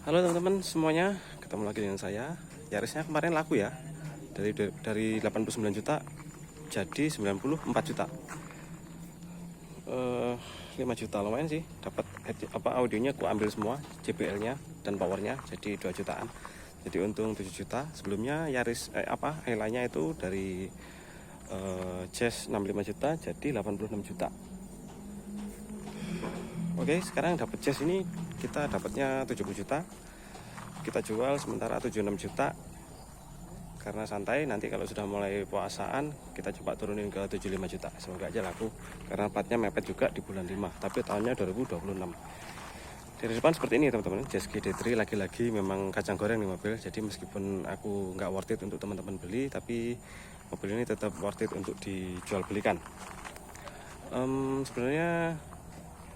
Halo teman-teman semuanya, ketemu lagi dengan saya. Yarisnya kemarin laku ya, dari 89 juta jadi 94 juta. 5 juta lumayan sih, dapat audionya aku ambil semua, JBL-nya dan powernya jadi 2 jutaan. Jadi untung 7 juta. Sebelumnya Yaris Elanya itu dari Jazz 65 juta jadi 86 juta. Oke, sekarang dapat Jazz ini kita dapatnya 70 juta. Kita jual sementara 76 juta karena santai. Nanti kalau sudah mulai puasaan kita coba turunin ke 75 juta, semoga aja laku karena platnya mepet juga di bulan 5 tapi tahunnya 2026. Dari depan seperti ini teman-teman, Jazz GD3 lagi-lagi memang kacang goreng nih mobil. Jadi meskipun aku nggak worth it untuk teman-teman beli, tapi mobil ini tetap worth it untuk dijual belikan. Sebenarnya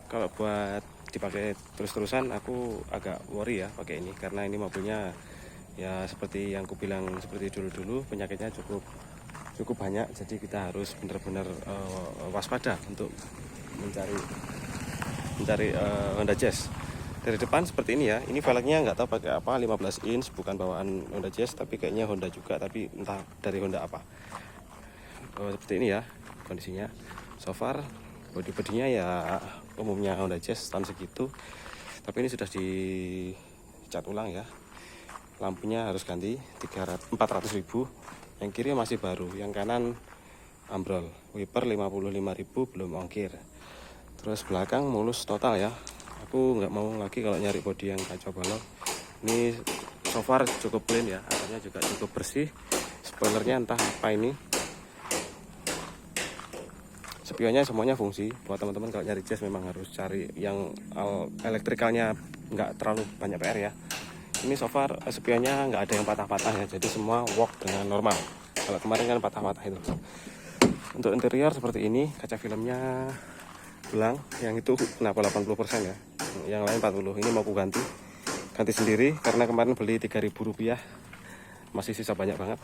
kalau buat dipakai terus-terusan aku agak worry ya pakai ini, karena ini mobilnya ya seperti yang aku bilang, seperti dulu-dulu penyakitnya cukup banyak. Jadi kita harus benar-benar waspada untuk mencari Honda Jazz. Dari depan seperti ini ya, ini velgnya nggak tahu pakai apa, 15 inch, bukan bawaan Honda Jazz tapi kayaknya Honda juga, tapi entah dari Honda apa. Seperti ini ya kondisinya. So far body-bodinya ya umumnya Honda Jazz tahun segitu, tapi ini sudah dicat ulang ya. Lampunya harus ganti 400.000. Yang kiri masih baru, yang kanan ambrol. Wiper 55.000 belum ongkir. Terus belakang mulus total ya. Aku nggak mau lagi kalau nyari bodi yang kacau balau. Ini so far cukup clean ya, atapnya juga cukup bersih. Spoilernya entah apa ini. Spionnya semuanya fungsi. Buat teman-teman kalau nyari Jazz memang harus cari yang elektrikalnya nggak terlalu banyak PR ya. Ini so far spionnya nggak ada yang patah-patah ya, jadi semua work dengan normal. Kalau kemarin kan patah-patah itu. Untuk interior seperti ini, kaca filmnya belang, yang itu kenapa 80% ya, yang lain 40. Ini mau aku ganti sendiri karena kemarin beli 3.000 rupiah, masih sisa banyak banget.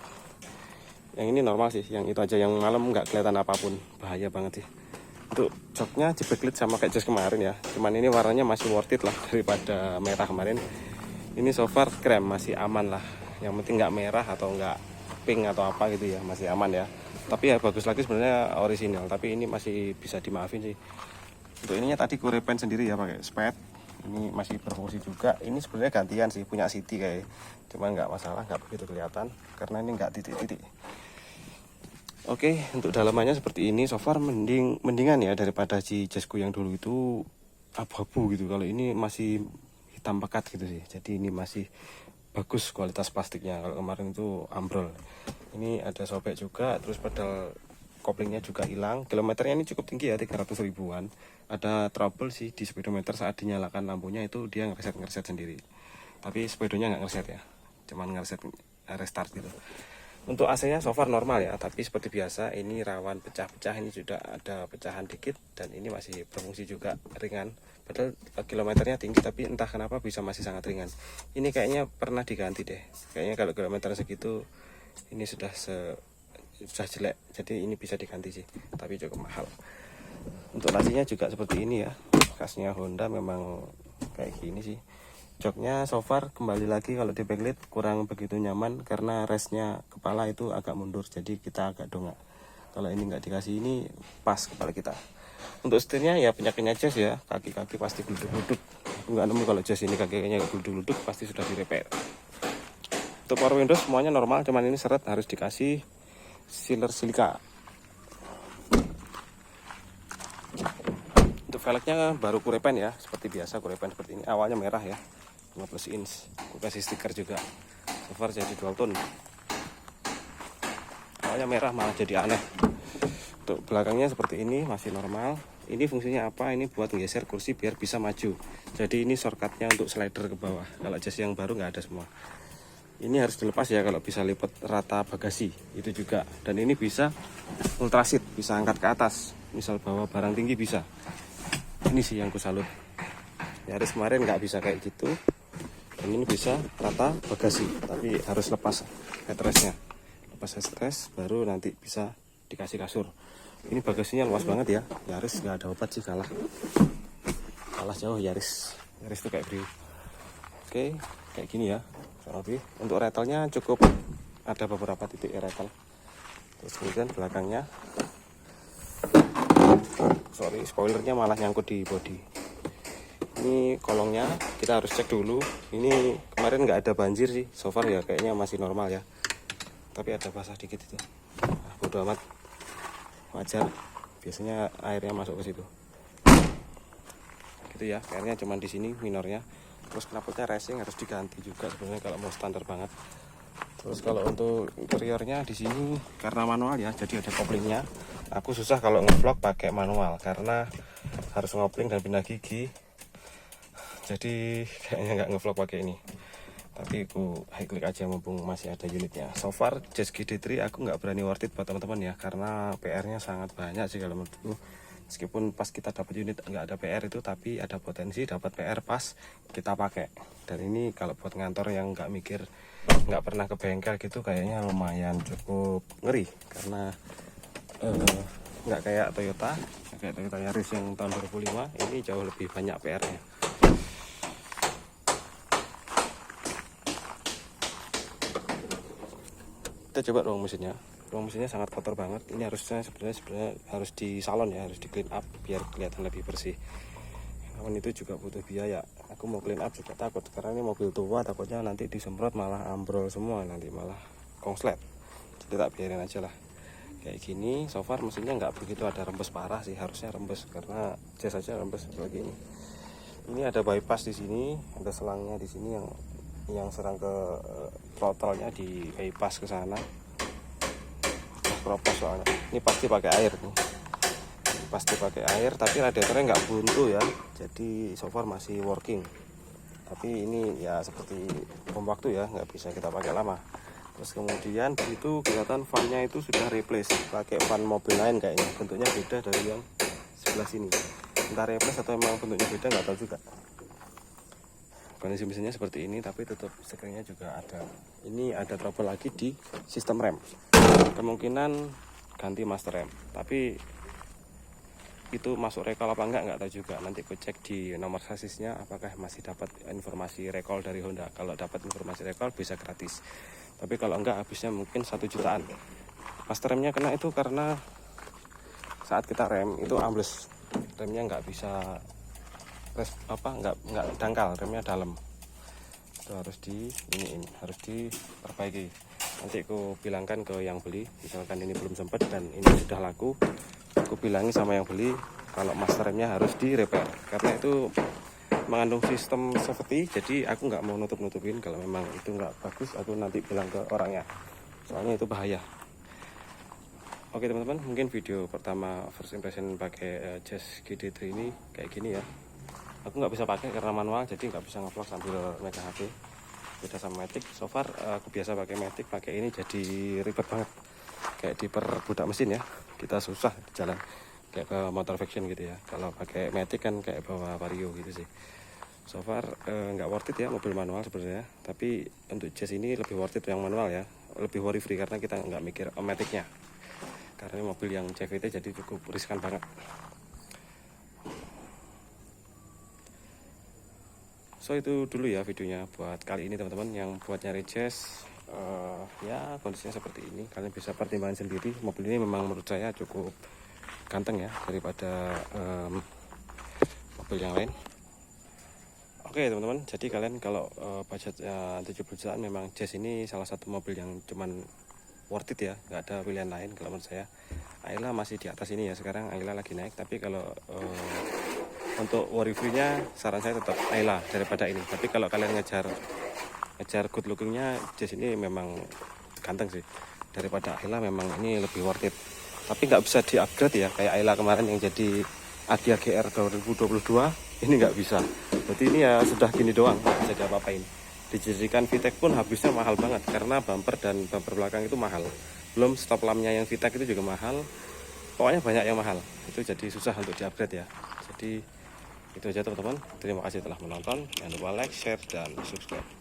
Yang ini normal sih, yang itu aja yang malam nggak kelihatan apapun, bahaya banget sih. Untuk joknya jebeklit sama kayak Jazz kemarin ya, cuman ini warnanya masih worth it lah daripada merah kemarin. Ini so far krem, masih aman lah. Yang penting nggak merah atau nggak pink atau apa gitu ya, masih aman ya. Tapi ya bagus lagi sebenarnya original, tapi ini masih bisa dimaafin sih. Untuk ininya tadi ku repaint sendiri ya pakai spet. Ini masih berfungsi juga. Ini sebenarnya gantian sih, punya City kayak. Cuman nggak masalah, nggak begitu kelihatan karena ini nggak titik-titik. Oke, untuk dalamannya seperti ini. So far mendingan ya daripada si Jazzku yang dulu itu abu-abu gitu. Kalau ini masih hitam pekat gitu sih, jadi ini masih bagus kualitas plastiknya. Kalau kemarin itu ambrol. Ini ada sobek juga, terus pedal koplingnya juga hilang. Kilometernya ini cukup tinggi ya, 300 ribuan. Ada trouble sih di speedometer saat dinyalakan lampunya itu dia ngereset sendiri, tapi speedonya nggak ngereset ya, cuman ngereset restart gitu. Untuk AC-nya so far normal ya, tapi seperti biasa ini rawan pecah-pecah. Ini sudah ada pecahan dikit dan ini masih berfungsi juga ringan. Padahal kilometernya tinggi tapi entah kenapa bisa masih sangat ringan. Ini kayaknya pernah diganti deh. Kayaknya kalau kilometer segitu ini sudah jelek. Jadi ini bisa diganti sih, tapi cukup mahal. Untuk lacinya juga seperti ini ya. Khasnya Honda memang kayak gini sih. Joknya so far kembali lagi kalau di backlit kurang begitu nyaman karena resnya kepala itu agak mundur, jadi kita agak dongak. Kalau ini nggak dikasih ini pas kepala kita. Untuk setirnya ya penyakitnya Jazz ya, kaki-kaki pasti geluduk-geluduk. Aku nggak nemu kalau Jazz ini kakinya geluduk-geluduk, pasti sudah direpair. Untuk power windows semuanya normal, cuman ini seret harus dikasih sealer silika. Untuk velgnya baru kurepen ya, seperti biasa kurepen seperti ini. Awalnya merah ya, 15 inch. Aku kasih stiker juga. So far jadi dual tone. Awalnya merah malah jadi aneh. Untuk belakangnya seperti ini masih normal. Ini fungsinya apa? Ini buat geser kursi biar bisa maju. Jadi ini shortcutnya untuk slider ke bawah. Kalau Jazz yang baru nggak ada semua. Ini harus dilepas ya kalau bisa lipat rata bagasi. Itu juga. Dan ini bisa ultra seat, bisa angkat ke atas. Misal bawa barang tinggi bisa. Ini sih yang ku salut. Yaris kemarin nggak bisa kayak gitu. Dan ini bisa rata bagasi, tapi harus lepas headrestnya. Lepas headrest baru nanti bisa dikasih kasur. Ini bagasinya luas banget ya. Yaris nggak ada obat sih, kalah jauh Yaris. Yaris tuh kayak beri. Oke, kayak gini ya kurang lebih. Untuk retelnya cukup ada beberapa titik retel. Terus kemudian belakangnya, sorry spoilernya malah nyangkut di bodi. Ini kolongnya kita harus cek dulu. Ini kemarin nggak ada banjir sih, so far ya kayaknya masih normal ya, tapi ada basah dikit itu. Bodo amat, wajar, biasanya airnya masuk ke situ gitu ya. PR-nya cuman di sini minornya. Terus knalpotnya racing harus diganti juga sebenarnya kalau mau standar banget. Terus kalau untuk interiornya di sini karena manual ya, jadi ada koplingnya. Aku susah kalau ngevlog pakai manual karena harus ngopling dan pindah gigi, jadi kayaknya nggak ngevlog pakai ini. Tapi aku high click aja mumpung masih ada unitnya. So far Jazz GD3 aku nggak berani worth it buat teman-teman ya, karena PR-nya sangat banyak sih kalau menurutku. Meskipun pas kita dapat unit nggak ada PR itu, tapi ada potensi dapat PR pas kita pakai. Dan ini kalau buat ngantor yang nggak mikir, nggak pernah ke bengkel gitu, kayaknya lumayan cukup ngeri. Karena nggak kayak Toyota Yaris yang tahun 2005, ini jauh lebih banyak PR-nya. Kita coba ruang mesinnya sangat kotor banget. Ini harusnya sebenarnya harus di salon ya, harus di clean up biar kelihatan lebih bersih. Namun itu juga butuh biaya. Aku mau clean up juga takut, karena ini mobil tua, takutnya nanti disemprot malah ambrol semua, nanti malah kongslet. Jadi tak biarin aja lah. Kayak gini, so far mesinnya nggak begitu ada rembes parah sih, harusnya rembes karena Jazz aja rembes lagi ini. Ini ada bypass di sini, ada selangnya di sini yang serang ke throttle-nya di bypass ke sana. Propos soalnya. Ini pasti pakai air nih. Pasti pakai air, tapi radiatornya nggak buntu ya. Jadi so far masih working. Tapi ini ya seperti bom waktu ya, nggak bisa kita pakai lama. Terus kemudian di situ kelihatan fan-nya itu sudah replace, pakai fan mobil lain kayaknya. Bentuknya beda dari yang sebelah sini. Entah replace atau memang bentuknya beda, nggak tahu juga. Kondisi mesinnya seperti ini, tapi tetap sekringnya juga ada. Ini ada trouble lagi di sistem rem. Kemungkinan ganti master rem, tapi itu masuk recall apa nggak tahu juga. Nanti aku cek di nomor sasisnya apakah masih dapat informasi recall dari Honda. Kalau dapat informasi recall bisa gratis, tapi kalau enggak habisnya mungkin 1 jutaan. Master remnya kena itu karena saat kita rem itu ambles, remnya nggak bisa nggak dangkal, remnya dalam. Itu harus harus diperbaiki. Nanti aku bilangkan ke yang beli, misalkan ini belum sempat dan ini sudah laku, aku bilangi sama yang beli kalau master remnya harus di repair, karena itu mengandung sistem safety. Jadi aku nggak mau nutupin kalau memang itu nggak bagus, aku nanti bilang ke orangnya, soalnya itu bahaya. Oke teman-teman, mungkin video pertama first impression pakai Jazz GD3 ini kayak gini ya. Aku nggak bisa pakai karena manual, jadi nggak bisa ngevlog sambil megang HP. Beda sama Matic. So far aku biasa pakai Matic, pakai ini jadi ribet banget, kayak diperbudak mesin ya. Kita susah di jalan kayak ke motor faction gitu ya. Kalau pakai Matic kan kayak bawa Vario gitu sih. So far nggak worth it ya mobil manual sebenarnya, tapi untuk Jazz ini lebih worth it yang manual ya, lebih worry free karena kita nggak mikir Maticnya, karena ini mobil yang CVT jadi cukup riskan banget. So itu dulu ya videonya buat kali ini teman-teman. Yang buat nyari Jazz ya kondisinya seperti ini, kalian bisa pertimbangkan sendiri. Mobil ini memang menurut saya cukup ganteng ya daripada mobil yang lain. Oke teman-teman, jadi kalian kalau budgetnya 70 jutaan, memang Jazz ini salah satu mobil yang cuman worth it ya, nggak ada pilihan lain kalau menurut saya. Ayla masih di atas ini ya, sekarang Ayla lagi naik, tapi kalau untuk worry free nya saran saya tetap Ayla daripada ini. Tapi kalau kalian ngejar good lookingnya, Jazz ini memang ganteng sih. Daripada Ayla memang ini lebih worth it. Tapi nggak bisa di upgrade ya kayak Ayla kemarin yang jadi Agia GR 2022, ini nggak bisa. Berarti ini ya sudah gini doang, nggak bisa diapa-apain. Dijadikan VTEC pun habisnya mahal banget, karena bumper dan bumper belakang itu mahal. Belum stop lampnya yang VTEC itu juga mahal. Pokoknya banyak yang mahal. Itu jadi susah untuk di upgrade ya. Jadi itu aja teman-teman. Terima kasih telah menonton. Jangan lupa like, share, dan subscribe.